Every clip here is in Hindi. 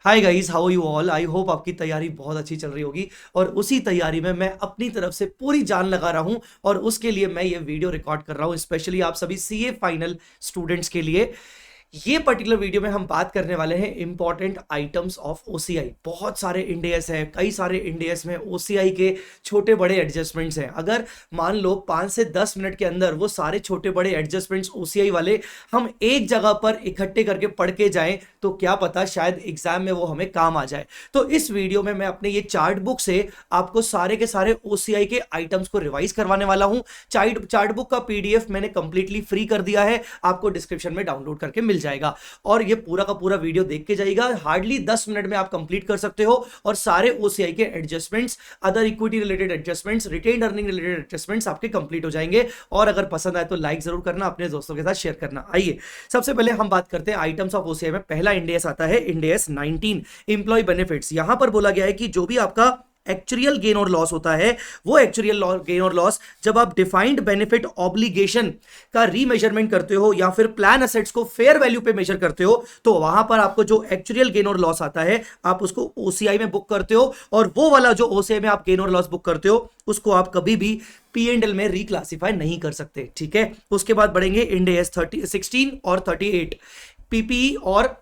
Hi guys, how you all. I hope आपकी तैयारी बहुत अच्छी चल रही होगी और उसी तैयारी में मैं अपनी तरफ से पूरी जान लगा रहा हूं और उसके लिए मैं ये वीडियो रिकॉर्ड कर रहा हूं स्पेशली आप सभी सीए फाइनल स्टूडेंट्स के लिए। ये पर्टिकुलर वीडियो में हम बात करने वाले हैं इंपॉर्टेंट आइटम्स ऑफ ओसीआई। बहुत सारे इंडेस हैं, कई सारे इंडेस में ओसीआई के छोटे बड़े एडजस्टमेंट्स हैं। अगर मान लो 5 से 10 मिनट के अंदर वो सारे छोटे बड़े एडजस्टमेंट्स ओसीआई वाले हम एक जगह पर इकट्ठे करके पढ़ के जाएं तो क्या पता शायद एग्जाम में वो हमें काम आ जाए। तो इस वीडियो में मैं अपने ये चार्ट बुक से आपको सारे के सारे ओसीआई के आइटम्स को रिवाइज करवाने वाला हूं। चार्ट बुक का पीडीएफ मैंने कंप्लीटली फ्री कर दिया है, आपको डिस्क्रिप्शन में डाउनलोड करके मिल जाएगा और ये पूरा का पूरा वीडियो देख के जाइएगा। हार्डली 10 मिनट में आप कंप्लीट कर सकते हो और सारे ओसीआई के adjustments, other equity related adjustments, retained earning related adjustments आपके कंप्लीट हो जाएंगे। और अगर पसंद आए तो लाइक जरूर करना, अपने दोस्तों के साथ शेयर करना। आइए सबसे पहले हम बात करते हैं आइटम्स ऑफ ओसीआई में। पहला इंडेस आता है इंडेस 19 एम्प्लॉय बेनिफिट्स। यहां पर बोला गया है कि जो भी आपका एक्चुअल गेन और लॉस होता है वो एक्चुअल गेन और लॉस जब आप डिफाइंड बेनिफिट ऑब्लिगेशन का रीमेजरमेंट करते हो या फिर प्लान असेट्स को फेयर वैल्यू पे मेजर करते हो तो वहां पर आपको जो एक्चुअल गेन और लॉस आता है आप उसको ओसीआई में बुक करते हो और वो वाला जो ओसीआई में आप गेन और लॉस बुक करते हो उसको आप कभी भी पी&एल में रिक्लासिफाई नहीं कर सकते। ठीक है, उसके बाद बढ़ेंगे इंडेस 16 और 38 पीपीई और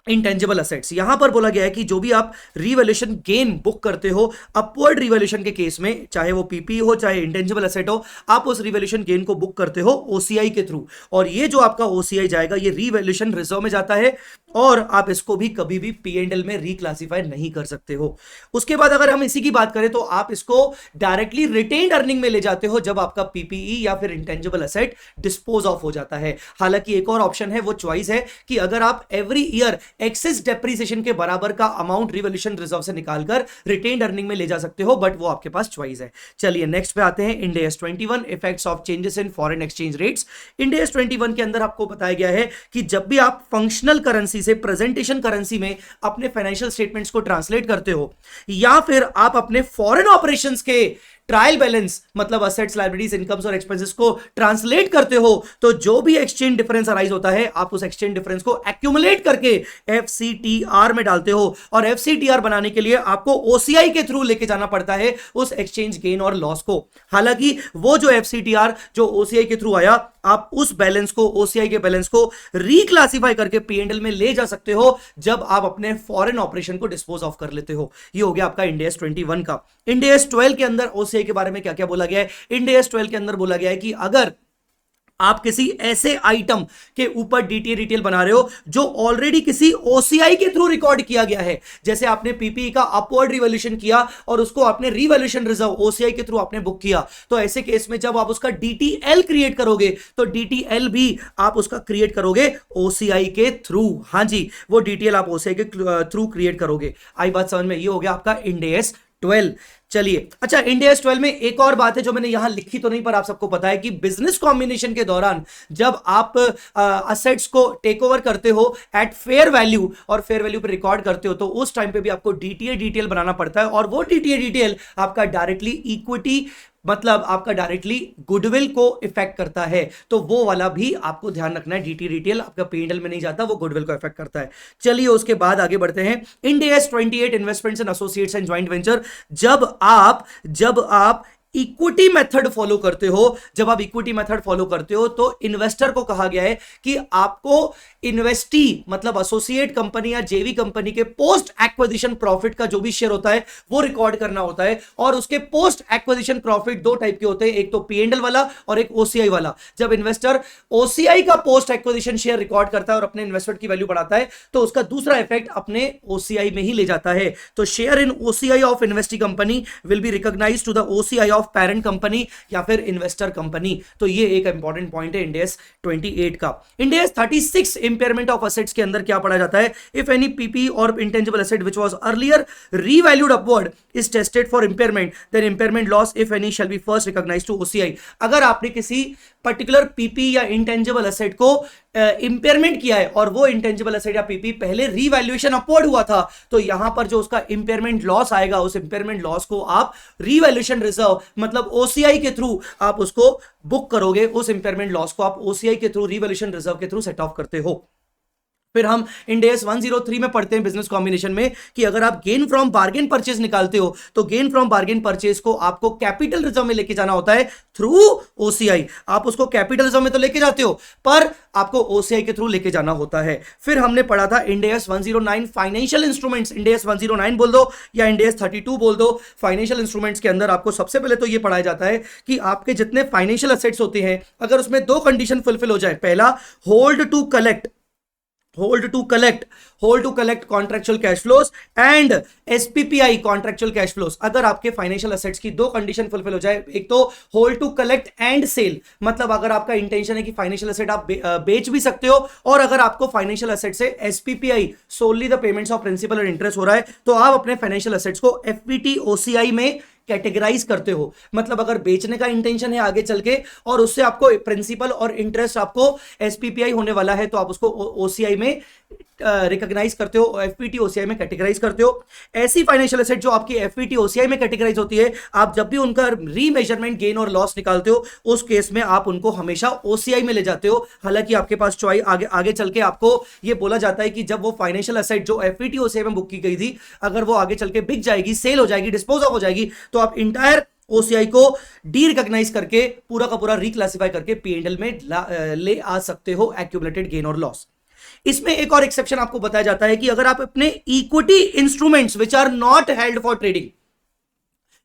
इंटेंजिबल असेट्स। यहां पर बोला गया है कि जो भी आप रिवैल्यूएशन गेन बुक करते हो अपवर्ड रिवैल्यूएशन के केस में, चाहे वो पीपी हो चाहे इंटेंजिबल असेट हो, आप उस रिवैल्यूएशन गेन को बुक करते हो ओसीआई के थ्रू और ये जो आपका ओसीआई जाएगा ये रिवैल्यूएशन रिजर्व में जाता है और आप इसको भी कभी भी पी&एल में रिक्लासिफाई नहीं कर सकते हो। उसके बाद अगर हम इसी की बात करें तो आप इसको डायरेक्टली रिटेन्ड अर्निंग में ले जाते हो जब आपका पीपीई या फिर इंटेंजिबल असेट डिस्पोज ऑफ हो जाता है। हालांकि एक और ऑप्शन है, वो चॉइस है कि अगर आप एवरी ईयर एक्सेस डेप्रिसिएशन के बराबर का अमाउंट रिवॉल्यूशन रिजर्व से निकालकर रिटेन्ड अर्निंग में ले जा सकते हो, बट वो आपके पास चॉइस है। चलिए नेक्स्ट पे आते हैं Ind AS 21 effects of changes in foreign exchange rates. Ind AS 21 के अंदर आपको बताया गया है कि जब भी आप फंक्शनल करेंसी से प्रेजेंटेशन करेंसी में अपने फाइनेंशियल स्टेटमेंट्स को ट्रांसलेट करते हो या फिर आप अपने फॉरेन ऑपरेशंस के ट्रायल बैलेंस मतलब असेट्स, लायबिलिटीज, इनकम्स और एक्सपेंसेस को ट्रांसलेट करते हो तो जो भी एक्सचेंज डिफरेंस अराइज होता है आप उस एक्सचेंज डिफरेंस को एक्यूमुलेट करके एफसीटीआर में डालते हो और एफसीटीआर बनाने के लिए आपको ओसीआई के थ्रू लेके जाना पड़ता है उस एक्सचेंज गेन और लॉस को। हालांकि वो जो एफसीटीआर जो ओसीआई के थ्रू आया आप उस बैलेंस को, ओसीआई के बैलेंस को रिक्लासिफाई करके पी&एल में ले जा सकते हो जब आप अपने फॉरेन ऑपरेशन को डिस्पोज ऑफ कर लेते हो। ये हो गया आपका इंडेस 21 का। इंडेस 12 के अंदर ओसीआई के बारे में क्या क्या बोला गया है? इंडेस 12 के अंदर बोला गया है कि अगर आप किसी ऐसे आइटम के ऊपर डीटीए डिटेल बना रहे हो जो ऑलरेडी किसी ओसीआई के थ्रू रिकॉर्ड किया गया है, जैसे आपने पीपीई का अपवर्ड रिवैल्यूएशन किया और उसको आपने रिवैल्यूएशन रिजर्व ओसीआई के थ्रू आपने बुक किया, तो ऐसे केस में जब आप उसका डीटीएल क्रिएट करोगे तो डीटीएल भी आप उसका क्रिएट करोगे ओसीआई के थ्रू। हां जी, वो डीटीएल आप ओसीआई के थ्रू क्रिएट करोगे। आई बात समझ में? ये हो गया आपका इंडेस 12। चलिए, अच्छा, इंडेस 12 में एक और बात है जो मैंने यहां लिखी तो नहीं पर आप सबको पता है कि बिजनेस कॉम्बिनेशन के दौरान जब आप असेट्स को टेक ओवर करते हो एट फेयर वैल्यू और फेयर वैल्यू पे रिकॉर्ड करते हो तो उस टाइम पे भी आपको डीटीए डिटेल बनाना पड़ता है और वो डीटीए डिटेल आपका डायरेक्टली इक्विटी मतलब आपका डायरेक्टली गुडविल को इफेक्ट करता है, तो वो वाला भी आपको ध्यान रखना है। डीटी डिटेल आपका पी&एल में नहीं जाता, वो गुडविल को इफेक्ट करता है। चलिए उसके बाद आगे बढ़ते हैं। इंडेस 28 investments and associates and joint venture. जब आप इक्विटी मेथड फॉलो करते हो, जब आप इक्विटी मेथड फॉलो करते हो तो इन्वेस्टर को कहा गया है कि आपको इन्वेस्टी मतलब एसोसिएट कंपनी या जेवी कंपनी के पोस्ट एक्विजिशन प्रॉफिट का जो भी शेयर होता है वो रिकॉर्ड करना होता है और उसके पोस्ट एक्विजिशन प्रॉफिट दो टाइप के होते हैं, एक तो पी&एल वाला और एक ओसीआई वाला। जब इन्वेस्टर ओसीआई का पोस्ट एक्विजिशन शेयर रिकॉर्ड करता है और अपने इन्वेस्टमेंट की वैल्यू बढ़ाता है तो उसका दूसरा इफेक्ट अपने ओसीआई में ही ले जाता है। तो share in OCI of investee company will be recognised to the OCI of parent company या फिर इन्वेस्टर कंपनी। तो ये एक इंपॉर्टेंट पॉइंट है इंडेस 28 का। इंडेस 36 इंपेयरमेंट ऑफ असेट्स के अंदर क्या पढ़ा जाता है? इफ एनी पीपी और intangible asset which was earlier revalued upward is tested for impairment then impairment loss if any shall be first recognised to OCI. अगर आपने किसी पर्टिकुलर पीपी या इंटेंजिबल असेट को इंपेयरमेंट किया है और वो इंटेंजिबल असेट या पीपी पहले रीवैल्यूएशन अपवर्ड हुआ था तो यहां पर जो उसका इंपेयरमेंट लॉस आएगा उस इंपेयरमेंट लॉस को आप रीवैल्यूएशन रिजर्व मतलब ओसीआई के थ्रू आप उसको बुक करोगे। उस इंपेयरमेंट लॉस को आप ओसीआई के थ्रू रीवैल्यूएशन रिजर्व के थ्रू सेट ऑफ करते हो। फिर हम इंड एस 103 में पढ़ते हैं बिजनेस कॉम्बिनेशन में कि अगर आप गेन फ्रॉम बार्गेन परचेज निकालते हो तो गेन फ्रॉम बार्गेन परचेज को आपको कैपिटल रिजर्व में लेके जाना होता है थ्रू ओसीआई। आप उसको कैपिटल रिजर्व में तो लेके जाते हो पर आपको ओसीआई के थ्रू लेके जाना होता है। फिर हमने पढ़ा था end S 109 financial instruments, end S 109 बोल दो या इंड एस 32 बोल दो। फाइनेंशियल इंस्ट्रूमेंट्स के अंदर आपको सबसे पहले तो ये पढ़ाया जाता है कि आपके जितने फाइनेंशियल एसेट्स होते हैं अगर उसमें दो कंडीशन फुलफिल हो जाए, पहला hold to collect contractual cash flows and SPPI contractual cash flows. अगर आपके फाइनेंशियल एसेट्स की दो कंडीशन फुलफिल हो जाए, एक तो hold to collect and sell, मतलब अगर आपका इंटेंशन है कि फाइनेंशियल एसेट आप बेच भी सकते हो और अगर आपको फाइनेंशियल एसेट से SPPI solely the payments of principal और इंटरेस्ट हो रहा है तो आप अपने फाइनेंशियल एसेट्स को एफपीटी ओसीआई में कैटेगराइज करते हो। मतलब अगर बेचने का इंटेंशन है आगे चल के और उससे आपको प्रिंसिपल और इंटरेस्ट आपको एसपीपीआई होने वाला है तो आप उसको ओसीआई में रिकॉग्नाइज करते हो, एफपीटी ओसीआई में कैटेगराइज करते हो। ऐसी फाइनेंशियल एसेट जो आपकी एफपीटी ओसीआई में कैटेगराइज होती है, आप जब भी उनका रीमेजरमेंट गेन और लॉस निकालते हो उस केस में आप उनको हमेशा ओसीआई में ले जाते हो। हालांकि आपके पास चॉइस आगे चल के आपको ये बोला जाता है कि जब वो फाइनेंशियल एसेट जो एफपीटी ओसीआई में बुक की गई थी अगर वो आगे चल के बिक जाएगी, सेल हो जाएगी, डिस्पोज ऑफ हो जाएगी तो आप इंटायर ओसीआई को डी रिकॉग्नाइज करके पूरा का पूरा रिक्लासिफाई करके पीएनएल में ले आ सकते हो एक्यूमुलेटेड गेन और लॉस। इसमें एक और एक्सेप्शन आपको बताया जाता है कि अगर आप अपने equity instruments which are not held for trading,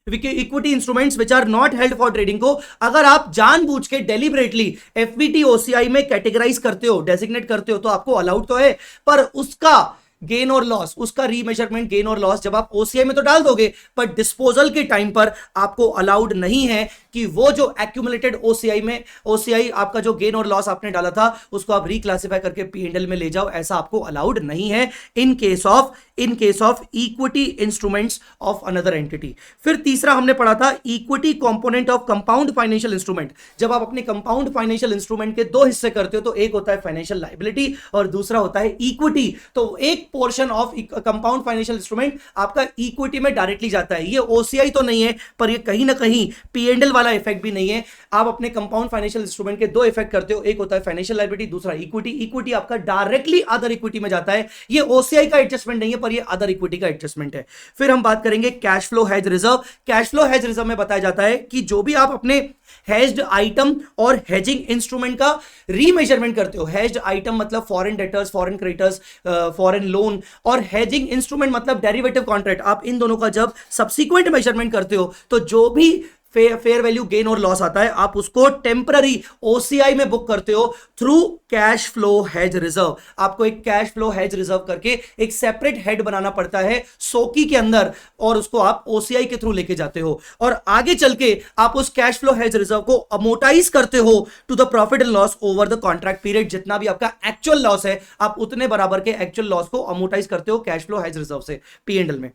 equity instruments which are not held for trading को अगर आप जानबूझ के डेलिबरेटली एफपीटी ओसीआई में कैटेगराइज करते हो, डेजिग्नेट करते हो तो आपको अलाउड तो है पर उसका गेन और लॉस, उसका रीमेजरमेंट गेन और लॉस जब आप ओसीआई में तो डाल दोगे पर डिस्पोजल के टाइम पर आपको अलाउड नहीं है कि वो जो एक्यूमुलेटेड ओसीआई में ओसीआई आपका जो गेन और लॉस आपने डाला था उसको आप रिक्लासिफाई करके पीएनएल में ले जाओ, ऐसा आपको अलाउड नहीं है in case of equity instruments of another entity. फिर तीसरा हमने पढ़ा था equity component of compound financial instrument. जब आप अपने कंपाउंड फाइनेंशियल इंस्ट्रूमेंट के दो हिस्से करते हो तो एक होता है फाइनेंशियल लायबिलिटी और दूसरा होता है इक्विटी। तो एक portion of compound financial instrument आपका इक्विटी में डायरेक्टली जाता है। ये ओसीआई तो नहीं है पर ये कहीं ना कहीं पीएनएल वाला इफेक्ट भी नहीं है। आप अपने कंपाउंड फाइनेंशियल इंस्ट्रूमेंट के दो इफेक्ट करते हो, एक होता है फाइनेंशियल लायबिलिटी, दूसरा इक्विटी। इक्विटी आपका डायरेक्टली अदर इक्विटी में जाता है। ये ओसीआई का एडजस्टमेंट नहीं है पर ये अदर इक्विटी का एडजस्टमेंट है। फिर हम बात करेंगे cash flow hedge reserve. Cash flow hedge reserve में बताया जाता है कि जो भी आप अपने हेज्ड आइटम और हेजिंग इंस्ट्रूमेंट का रीमेजरमेंट करते हो, हेज्ड आइटम मतलब foreign debtors, foreign creditors, foreign loan, और हेजिंग इंस्ट्रूमेंट मतलब डेरिवेटिव कॉन्ट्रैक्ट, आप इन दोनों का जब सब्सिक्वेंट मेजरमेंट करते हो तो जो भी फेयर वैल्यू गेन और लॉस आता है आप उसको टेम्पररी ओसीआई में बुक करते हो through cash flow hedge reserve. आपको एक कैश फ्लो हेज रिजर्व करके एक सेपरेट हेड बनाना पड़ता है सोकी के अंदर और उसको आप ओसीआई के थ्रू लेके जाते हो और आगे चल के आप उस कैश फ्लो हेज रिजर्व को अमोटाइज करते हो to the profit and loss over the contract period. जितना भी आपका एक्चुअल लॉस है आप उतने बराबर के एक्चुअल लॉस को अमोटाइज करते हो कैश फ्लो हेज रिजर्व से पीएनएल में।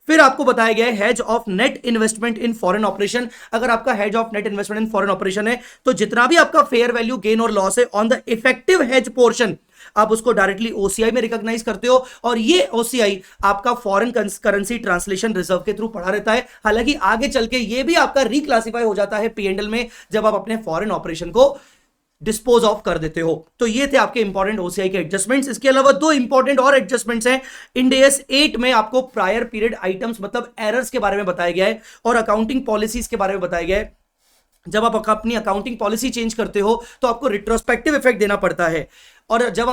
फिर आपको बताया गया है hedge of net investment in foreign operation. अगर आपका hedge of net investment in foreign operation है तो जितना भी आपका फेयर वैल्यू गेन और लॉस है on the effective hedge portion आप उसको डायरेक्टली ओसीआई में रिकॉग्नाइज करते हो और ये ओसीआई आपका फॉरेन करेंसी ट्रांसलेशन रिजर्व के थ्रू पढ़ा रहता है। हालांकि आगे चल के ये भी आपका रिक्लासिफाई हो जाता है पीएनएल में जब आप अपने फॉरेन ऑपरेशन को डिस्पोज ऑफ कर देते हो। तो ये थे आपके इंपॉर्टेंट ओसीआई के एडजस्टमेंट्स। इसके अलावा दो इंपॉर्टेंट और एडजस्टमेंट्स हैं। इंड एस 8 में आपको प्रायर पीरियड आइटम्स मतलब एरर्स के बारे में बताया गया है और अकाउंटिंग पॉलिसीज के बारे में बताया गया है। जब आप अपनी अकाउंटिंग पॉलिसी चेंज करते हो तो आपको रिट्रोस्पेक्टिव इफेक्ट देना पड़ता है और जब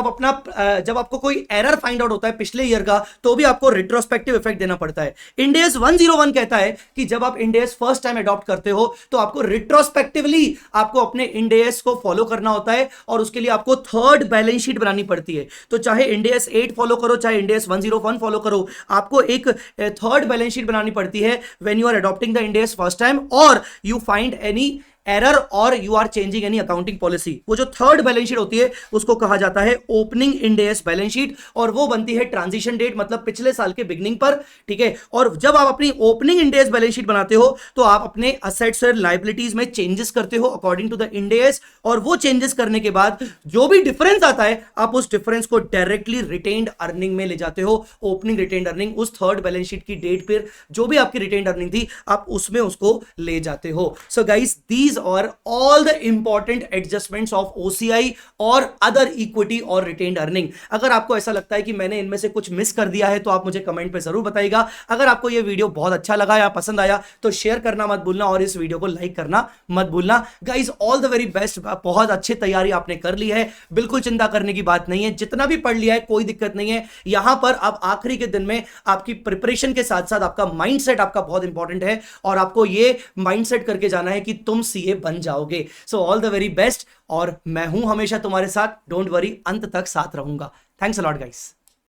आपको कोई एरर फाइंड आउट होता है पिछले ईयर का तो भी आपको रिट्रोस्पेक्टिव इफेक्ट देना पड़ता है। इंड एस 101 कहता है कि जब आप end AS first time adopt करते हो तो आपको रिट्रोस्पेक्टिवली आपको अपने इंड एस को फॉलो करना होता है और उसके लिए आपको थर्ड बैलेंस शीट बनानी पड़ती है। तो चाहे इंड एस 8 फॉलो करो चाहे इंड एस 101 फॉलो करो, आपको एक थर्ड बैलेंस शीट बनानी पड़ती है when you are adopting the Ind AS first time और यू फाइंड एनी एरर और you are changing any accounting policy. वो जो थर्ड बैलेंस शीट होती है उसको कहा जाता है opening end S balance sheet और वो बनती है ट्रांजिशन डेट मतलब पिछले साल के बिगनिंग पर, ठीक है। और जब आप अपनी opening end S balance sheet बनाते हो तो आप अपने असेट्स और लायबिलिटीज में चेंजेस करते हो according to the Ind AS और वो चेंजेस करने के बाद जो भी डिफरेंस आता है आप उस डिफरेंस को डायरेक्टली रिटेन्ड अर्निंग में ले जाते हो। ओपनिंग रिटेन्ड अर्निंग उस थर्ड बैलेंस शीट की डेट पर जो भी आपकी रिटेन्ड अर्निंग थी आप उसमें उसको ले जाते हो। So guys these these are all the important adjustments of OCI और other equity और retained earning। अगर आपको ऐसा लगता है कि मैंने इनमें से कुछ मिस कर दिया है तो आप मुझे कमेंट पे जरूर बताइएगा। अगर आपको यह वीडियो बहुत अच्छा लगा या पसंद आया तो शेयर करना मत भूलना और इस वीडियो को लाइक करना मत भूलना। Guys all the very best, बहुत अच्छी तैयारी आपने कर ली है, बिल्कुल चिंता करने की बात नहीं है, जितना भी पढ़ लिया है कोई दिक्कत नहीं है। यहां पर अब आखिरी के दिन में आपकी प्रिपरेशन के साथ साथ आपका माइंडसेट आपका बहुत इंपॉर्टेंट है और आपको ये माइंडसेट करके जाना है कि तुम सीए बन जाओगे। So all the very best, और मैं हूं हमेशा तुम्हारे साथ, डोंट वरी, अंत तक साथ रहूंगा। Thanks a lot guys.